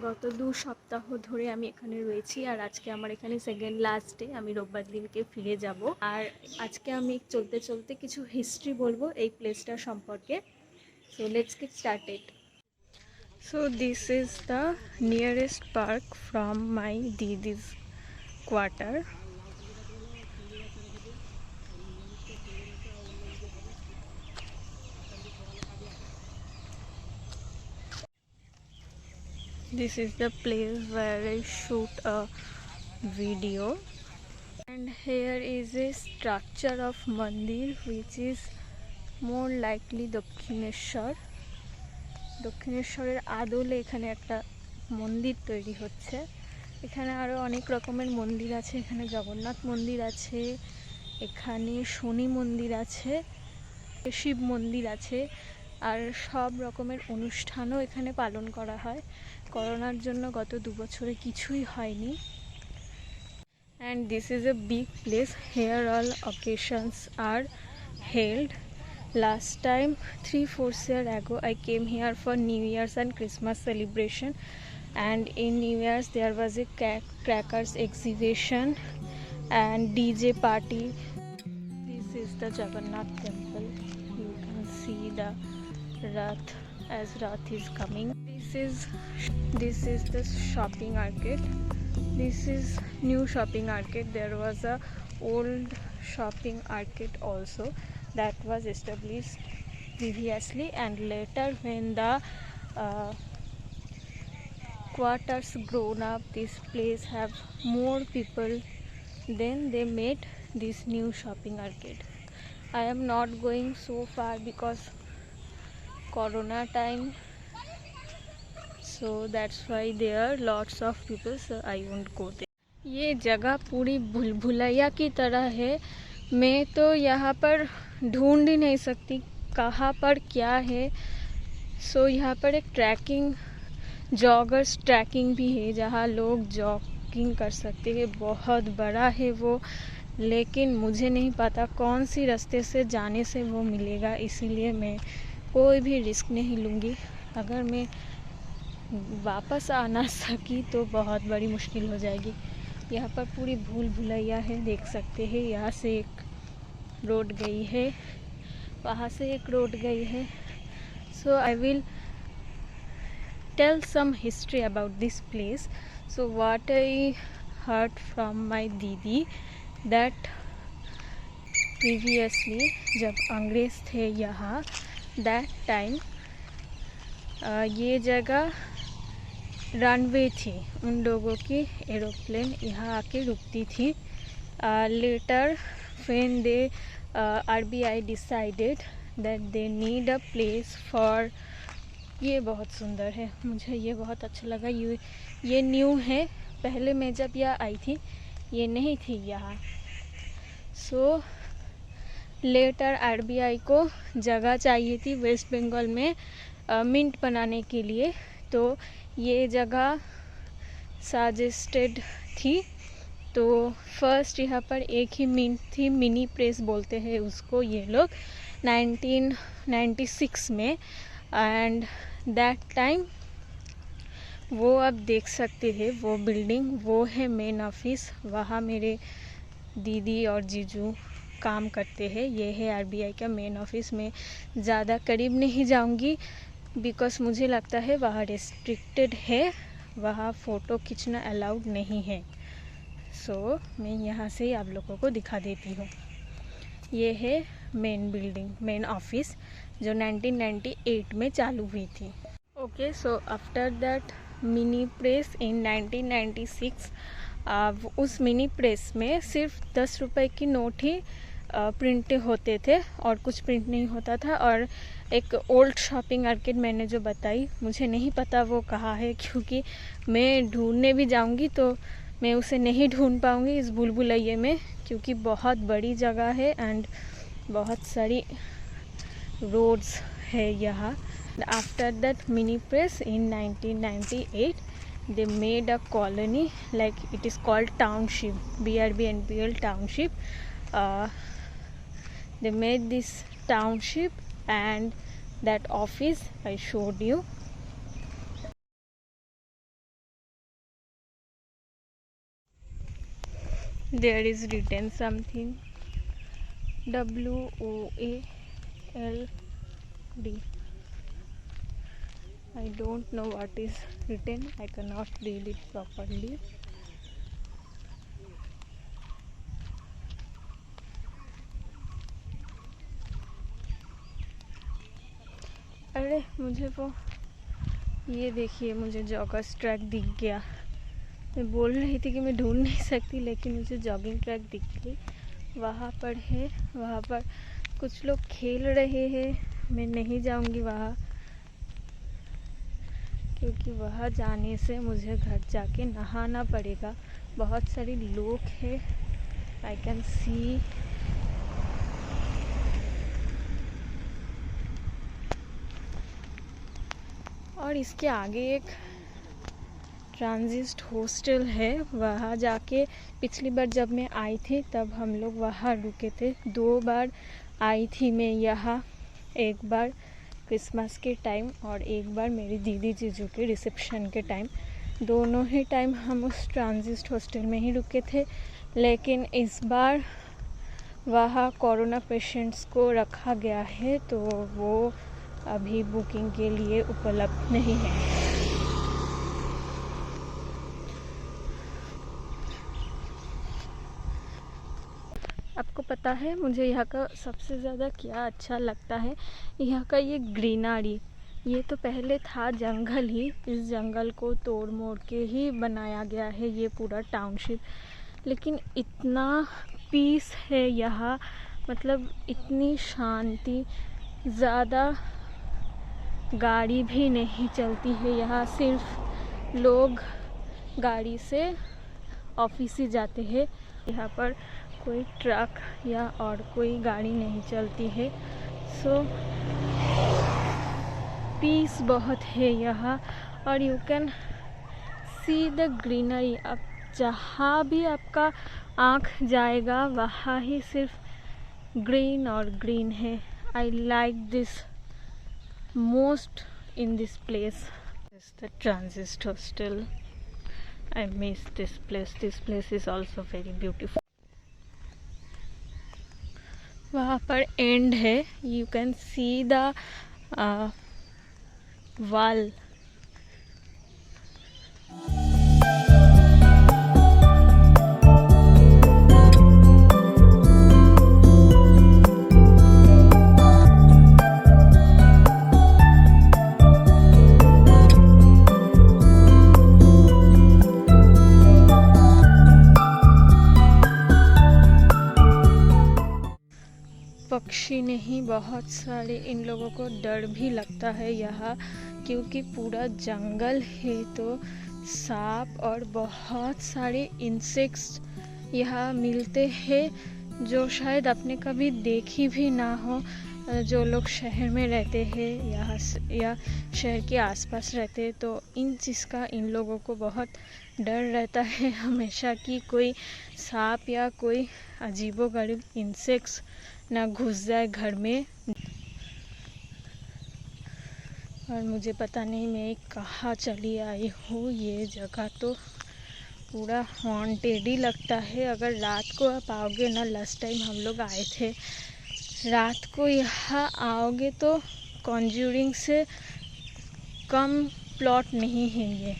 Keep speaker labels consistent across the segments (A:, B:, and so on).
A: গত 2 সপ্তাহ ধরে আমি এখানে রয়েছি আর আজকে আমার এখানে সেকেন্ড লাস্ট ডে। আমি রোববার দিনকে ফিরে যাব। আর আজকে আমি চলতে চলতে কিছু হিস্ট্রি বলবো এই প্লেসটার সম্পর্কে। So let's get started. So this is the nearest park from my দিদি's quarter. This is the place where I shoot a video. And here is a structure of mandir which is more likely দক্ষিণেশ্বরের আদলে এখানে একটা মন্দির তৈরি হচ্ছে। এখানে আরও অনেক রকমের মন্দির আছে। এখানে জগন্নাথ মন্দির আছে, এখানে শনি মন্দির আছে, শিব মন্দির আছে, আর সব রকমের অনুষ্ঠানও এখানে পালন করা হয়। করোনার জন্য গত 2 বছরে কিছুই হয়নি। And this is a big place. Here all occasions are held. Last time 3-4 years ago I came here for New Year's and Christmas celebration, and in New Year's there was a crackers exhibition and DJ party. This is the Jagannath temple. You can see the Rath as Rath is coming. This is the shopping arcade. This is new shopping arcade. There was a old shopping arcade also that was established previously, and later when the quarters grown up, this place have more people, then they made this new shopping arcade. I am not going so far because corona time, so that's why there are lots of people, so I won't go there. ये जगह पूरी भूलभुलैया की तरह है। मैं तो यहाँ पर ढूंढ ही नहीं सकती कहाँ पर क्या है। सो यहाँ पर एक जॉगर्स ट्रैकिंग भी है जहाँ लोग जॉगिंग कर सकते हैं। बहुत बड़ा है वो, लेकिन मुझे नहीं पता कौन सी रास्ते से जाने से वो मिलेगा, इसीलिए मैं कोई भी रिस्क नहीं लूँगी। अगर मैं वापस आ ना सकी तो बहुत बड़ी मुश्किल हो जाएगी। यहाँ पर पूरी भूल भुलैया है, देख सकते हैं। यहाँ से एक रोड गई है, वहाँ से एक रोड गई है। So I will tell some history about this place. So what I heard from my दीदी दैट प्रीवियसली जब अंग्रेज़ थे यहाँ, दैट टाइम ये जगह रनवे थी, उन लोगों की एरोप्लेन यहाँ आके रुकती थी। Letter when they RBI decided that they need a place for, ये बहुत सुंदर है, मुझे ये बहुत अच्छा लगा। ये न्यू है, पहले मैं जब यहाँ आई थी ये नहीं थी यहाँ। सो लेटर RBI को जगह चाहिए थी वेस्ट बंगाल में मिंट बनाने के लिए, तो ये जगह सजेस्टेड थी। तो फर्स्ट यहाँ पर एक ही मिंट थी, मिनी प्रेस बोलते हैं उसको ये लोग, 1996 में। एंड दैट टाइम वो अब देख सकते हैं वो बिल्डिंग, वो है मेन ऑफिस। वहाँ मेरे दीदी और जीजू काम करते हैं। ये है RBI का मेन ऑफिस। मैं ज़्यादा करीब नहीं जाऊँगी बिकॉज मुझे लगता है वहाँ रेस्ट्रिक्टेड है, वहाँ फ़ोटो खींचना अलाउड नहीं है। सो मैं यहाँ से आप लोगों को दिखा देती हूँ। ये है मेन बिल्डिंग, मेन ऑफिस, जो 1998 में चालू हुई थी। Okay, so after that mini press in 1996, उस मिनी प्रेस में सिर्फ 10 रुपए की नोट ही प्रिंट होते थे और कुछ प्रिंट नहीं होता था। और एक ओल्ड शॉपिंग आर्केड मैंने जो बताई, मुझे नहीं पता वो कहाँ है, क्योंकि मैं ढूंढने भी जाऊंगी तो मैं उसे नहीं ढूंढ पाऊंगी इस भूलभुलैये में, क्योंकि बहुत बड़ी जगह है एंड बहुत सारी रोड्स है यहाँ। After that mini press in 1998 they made a colony, like it is called township, BRBNPL township. They made this township, and that office I showed you. there is written something WOALD. I don't know what is written. I cannot read it properly. अरे मुझे वो ये देखिए, मुझे joggers track दिख गया। मैं बोल रही थी कि मैं ढूंढ नहीं सकती, लेकिन मुझे जॉगिंग ट्रैक दिख गई। वहाँ पर है, वहाँ पर कुछ लोग खेल रहे हैं। मैं नहीं जाऊँगी वहाँ, क्योंकि वहाँ जाने से मुझे घर जाके नहाना पड़ेगा। बहुत सारे लोग हैं, आई कैन सी। और इसके आगे एक ट्रांजिट हॉस्टल है, वहाँ जाके पिछली बार जब मैं आई थी तब हम लोग वहाँ रुके थे। 2 बार आई थी मैं यहाँ, एक बार क्रिसमस के टाइम और एक बार मेरी दीदी जीजू के रिसेप्शन के टाइम। दोनों ही टाइम हम उस ट्रांजिट हॉस्टल में ही रुके थे, लेकिन इस बार वहाँ कोरोना पेशेंट्स को रखा गया है, तो वो अभी बुकिंग के लिए उपलब्ध नहीं है। आपको पता है मुझे यहाँ का सबसे ज़्यादा क्या अच्छा लगता है? यहाँ का ये ग्रीनरी। ये तो पहले था जंगल ही, इस जंगल को तोड़ मोड़ के ही बनाया गया है ये पूरा टाउनशिप। लेकिन इतना पीस है यहाँ, मतलब इतनी शांति। ज़्यादा गाड़ी भी नहीं चलती है यहाँ, सिर्फ लोग गाड़ी से ऑफिस ही जाते हैं। यहाँ पर कोई ट्रक या और कोई गाड़ी नहीं चलती है। सो पीस बहुत है यहाँ, और you can see the greenery. अब जहाँ भी आपका आँख जाएगा वहाँ ही सिर्फ ग्रीन और ग्रीन है। I like this most in this place. This is the transit hostel. I miss this place. This place is also very beautiful. वहाँ पर एंड है, you can see the wall. पक्षी नहीं, बहुत सारे इन लोगों को डर भी लगता है यहाँ, क्योंकि पूरा जंगल है। तो सांप और बहुत सारे इंसेक्ट्स यहाँ मिलते हैं, जो शायद आपने कभी देखी भी ना हो। जो लोग शहर में रहते हैं यहाँ या शहर के आसपास रहते हैं, तो इन चीज़ का इन लोगों को बहुत डर रहता है हमेशा, कि कोई सांप या कोई अजीबोगरीब इंसेक्ट्स ना घुस जाए घर में। और मुझे पता नहीं मैं कहाँ चली आई हूँ। ये जगह तो पूरा हॉन्टेड ही लगता है। अगर रात को आप आओगे ना, लास्ट टाइम हम लोग आए थे, रात को यहाँ आओगे तो कॉन्ज्यूरिंग से कम प्लॉट नहीं है ये।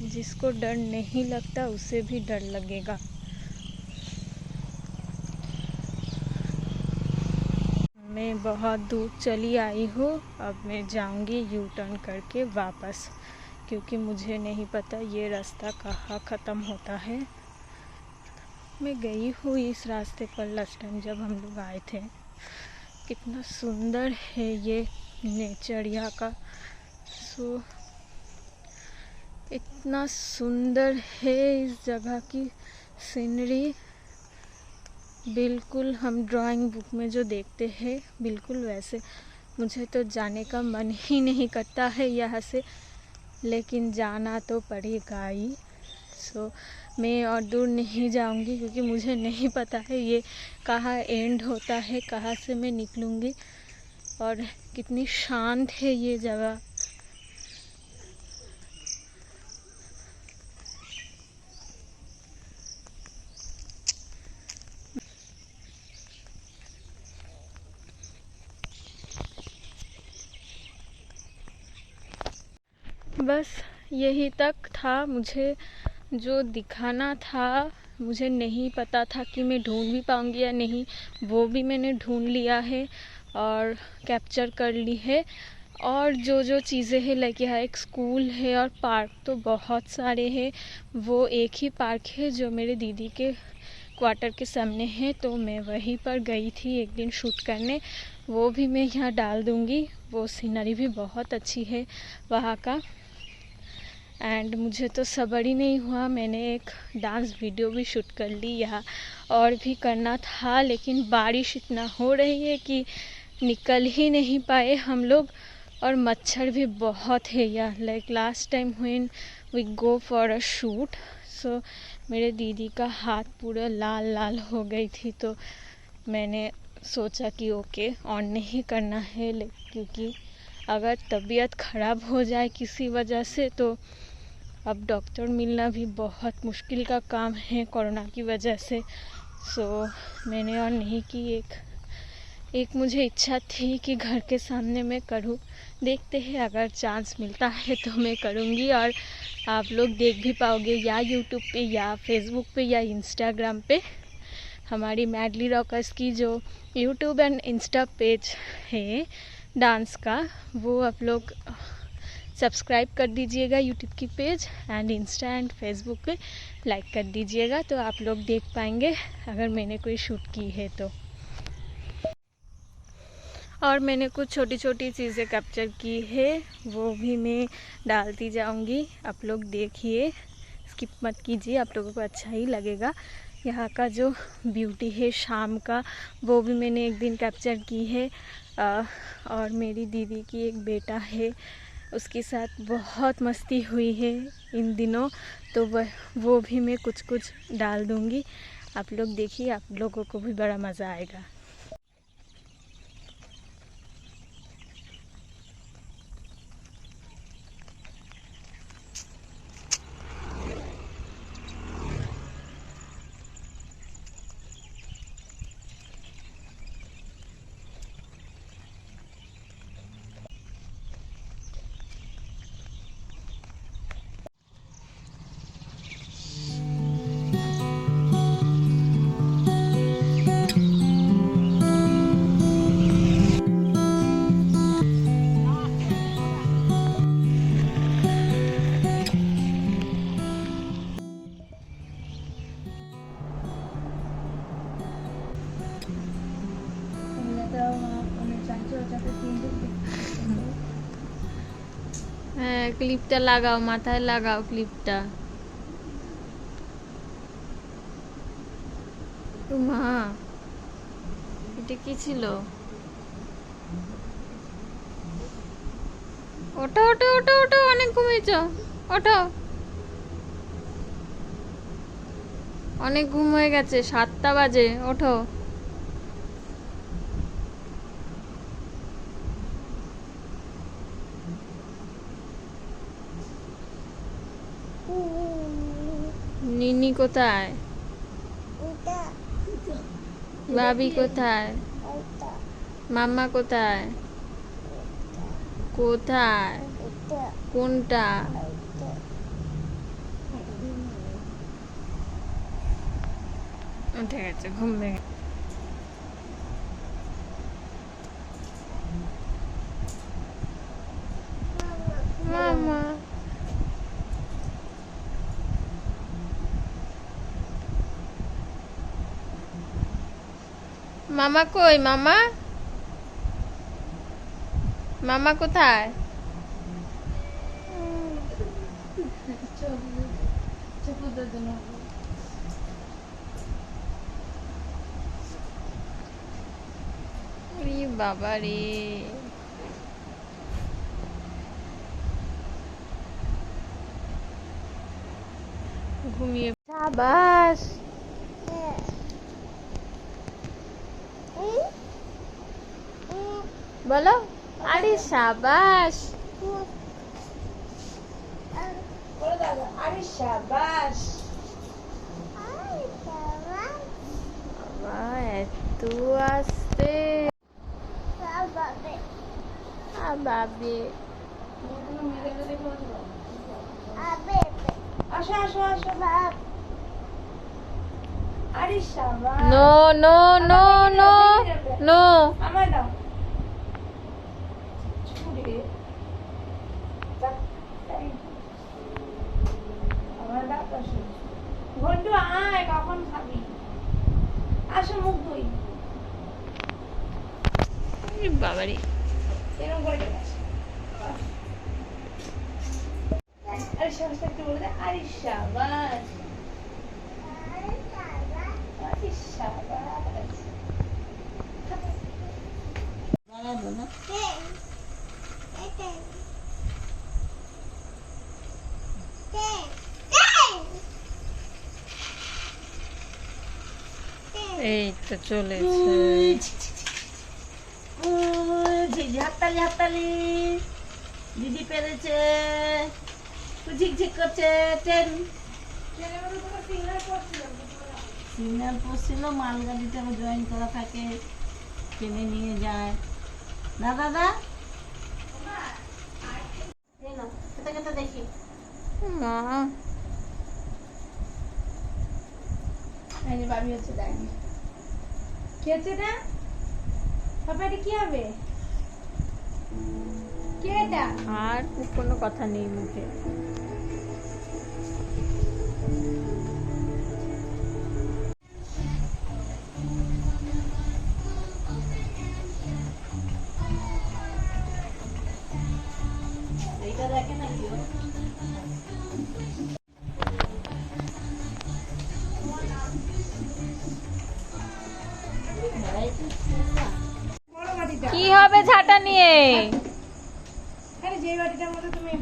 A: जिसको डर नहीं लगता उसे भी डर लगेगा। मैं बहुत दूर चली आई हूँ, अब मैं जाऊँगी यू टर्न करके वापस, क्योंकि मुझे नहीं पता ये रास्ता कहाँ ख़त्म होता है। मैं गई हूँ इस रास्ते पर लास्ट टाइम जब हम लोग आए थे। कितना सुंदर है ये नेचर यहाँ का। सो इतना सुंदर है इस जगह की सीनरी, बिल्कुल हम ड्राइंग बुक में जो देखते हैं बिल्कुल वैसे। मुझे तो जाने का मन ही नहीं करता है यहाँ से, लेकिन जाना तो पड़ेगा ही। सो मैं और दूर नहीं जाऊँगी, क्योंकि मुझे नहीं पता है ये कहाँ एंड होता है, कहाँ से मैं निकलूँगी। और कितनी शांत है ये जगह। बस यही तक था मुझे जो दिखाना था। मुझे नहीं पता था कि मैं ढूंढ भी पाऊँगी या नहीं, वो भी मैंने ढूंढ लिया है और कैप्चर कर ली है। और जो जो चीज़ें हैं, लाइक यहाँ एक स्कूल है और पार्क तो बहुत सारे हैं। वो एक ही पार्क है जो मेरे दीदी के क्वार्टर के सामने है, तो मैं वहीं पर गई थी एक दिन शूट करने। वो भी मैं यहाँ डाल दूँगी। वो सीनरी भी बहुत अच्छी है वहाँ का। एंड मुझे तो सब्र ही नहीं हुआ, मैंने एक डांस वीडियो भी शूट कर ली यहाँ। और भी करना था लेकिन बारिश इतना हो रही है कि निकल ही नहीं पाए हम लोग। और मच्छर भी बहुत है यार। Like last time when we go for a shoot, so मेरे दीदी का हाथ पूरा लाल लाल हो गई थी, तो मैंने सोचा कि ओके ऑन नहीं करना है, क्योंकि अगर तबीयत ख़राब हो जाए किसी वजह से तो अब डॉक्टर मिलना भी बहुत मुश्किल का काम है कोरोना की वजह से। सो मैंने और नहीं की। एक मुझे इच्छा थी कि घर के सामने मैं करूं। देखते हैं, अगर चांस मिलता है तो मैं करूंगी और आप लोग देख भी पाओगे, या यूट्यूब पे या फेसबुक पे या इंस्टाग्राम पे। हमारी मैडली रॉकर्स की जो यूट्यूब एंड इंस्टा पेज है डांस का, वो आप लोग सब्सक्राइब कर दीजिएगा यूट्यूब की page, and Insta and Facebook पे लाइक कर दीजिएगा, तो आप लोग देख पाएंगे अगर मैंने कोई शूट की है तो। और मैंने कुछ छोटी छोटी चीज़ें कैप्चर की है, वो भी मैं डालती जाऊंगी। आप लोग देखिए, स्किप मत कीजिए, आप लोगों को अच्छा ही लगेगा। यहाँ का जो ब्यूटी है शाम का, वो भी मैंने एक दिन कैप्चर की है। और मेरी दीदी की एक बेटा है, उसके साथ बहुत मस्ती हुई है इन दिनों, तो वो भी मैं कुछ कुछ डाल दूँगी। आप लोग देखिए, आप लोगों को भी बड़ा मज़ा आएगा। হ্যাঁ, ক্লিপটা লাগাও, মাথায় লাগাও ক্লিপটা। মা, এটা কি ছিল? ওঠো ওঠো ওঠো ওঠো, অনেক ঘুমিয়েছ, ওঠো। অনেক ঘুম হয়ে গেছে, 7টা বাজে, ওঠো। নিনি কোথায়? ভাবি কোথায়? মাম্মা কোথায়? কোথায়? কোনটা? উঠে গেছে, ঘুম ভেঙে। মামা, মামা কই? মামা, মামা কোথায়? বাবা রে, ঘুমিয়ে। সাবাস, বলো। আরে সাবাস, আরে সাবাস। বাবা এত আসতে। বাবে,
B: আসো আসো আসো। আরে শাবাশ।
A: No no no no no.
B: আমার দাও। ছুড়ে। আমার দাও তো আসো। ঘন্টু আয়, কখন খাবি? আসো মুখ ধুই।
A: বাবারি
B: এরকম করে চলে আসো। আরে শাবাশ একটু বলে দে। আরে শাবাশ। আরে শাবাশ। দাঁড়াবো না।
A: এই তো চলেছে।
B: হাততালি হাততালি, দিদি পেরেছে। ঝিকঝিক করছে। ট্রেন সিগন্যাল পড়ছিল, মালগাড়িতে আবার জয়েন করা থাকে, ট্রেনে নিয়ে যায়। না দাদা খেতে খেতে দেখি।
A: মা
B: বাবি হচ্ছে দেয়নি। কি হচ্ছে এটা? পাপা এটা কি হবে? কে এটা?
A: আর কোনো কথা নেই মুখে।
B: এইটা দেখে না কি
A: কি হবে ঝাঁটা নিয়ে?
B: আরে যে বাটিটার মধ্যে তুমি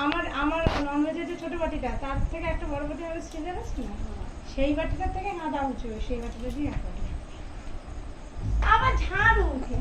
B: আমার আমার ননভেজের যে ছোট বাটিটা, তার থেকে একটা বড় বাটি হবে স্টিলের, আছে না? সেই বাটিটার থেকে গাদা উঁচু, সেই বাটিটা দিয়ে এক বাটি। আবার ঝাড়ু উঠে।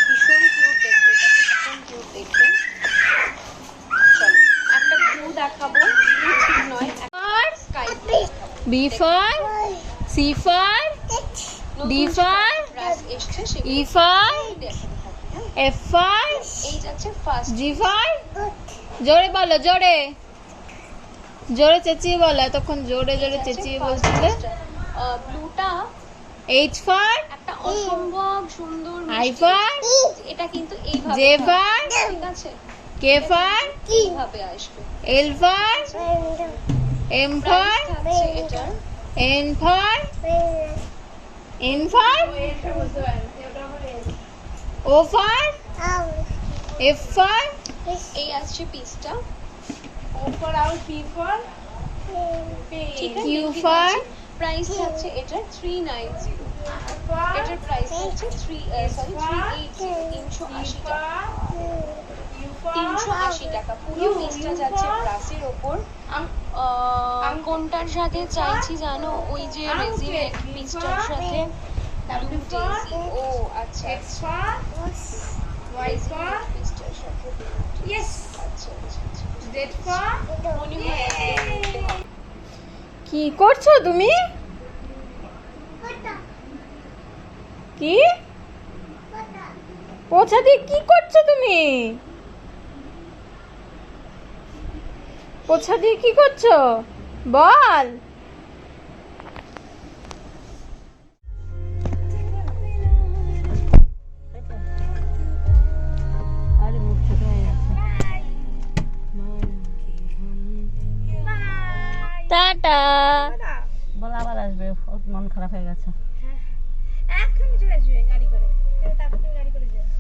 C: ভীষণ কিউট দেখতে, এটা ভীষণ কিউট দেখতে। চলো একটা ব্লু দেখাবো, ব্লু ঠিক নয়, স্কাই ব্লু দেখাবো।
A: B for C for D for
C: brush এসছে
A: E for
C: দেখাতে থাকি, হ্যাঁ?
A: F for
C: এই যাচ্ছে ফার্স্ট।
A: G for জোরে বলো, জোরে জোরে চেঁচিয়ে বলো। এতক্ষণ জোরে জোরে চেঁচিয়ে বলছিলে।
C: ব্লুটা
A: H for
C: একটা অসম্ভব সুন্দর
A: I
C: মিষ্টি।
A: for
C: এটা কিন্তু এইভাবে
A: J for
C: ঠিক আছে,
A: K for
C: এইভাবে আসবে।
A: L for M for
C: price থাকছে এটার
A: N for N for
B: এটা বলতে পারেন, এটা আমার
A: O for F for
C: এই আসছে পিসটা,
B: ওপর আউট পি ফর
C: ঠিক আছে?
A: Q for
C: প্রাইস থাকছে এটার 390। এটার প্রাইস হচ্ছে 380 টাকা। 380 টাকা পুরো পিসটা যাচ্ছে ব্রাসের ওপর। কোনটার সাথে চাইছি জানো? ওই যে রেজিন পিসটার সাথে ব্লু ডেজি। ও আচ্ছা
B: এক্স ফর ওয়াই ফর
C: পিসটার সাথে
B: ইয়েস
C: আচ্ছা আচ্ছা আচ্ছা।
B: জেড ফর
C: মনে হয়
A: কি করছো তুমি? কি পোছা দিয়ে কি করছো তুমি? পোছা দিয়ে কি করছো বল?
B: আরে মুখ ছোট হয়ে গেছে।
A: টাটা।
B: বল আবার আসবে, ওর মন খারাপ হয়ে গেছে।
D: এখন চলে আসবে গাড়ি করে, তারপরে গাড়ি করে যাবে।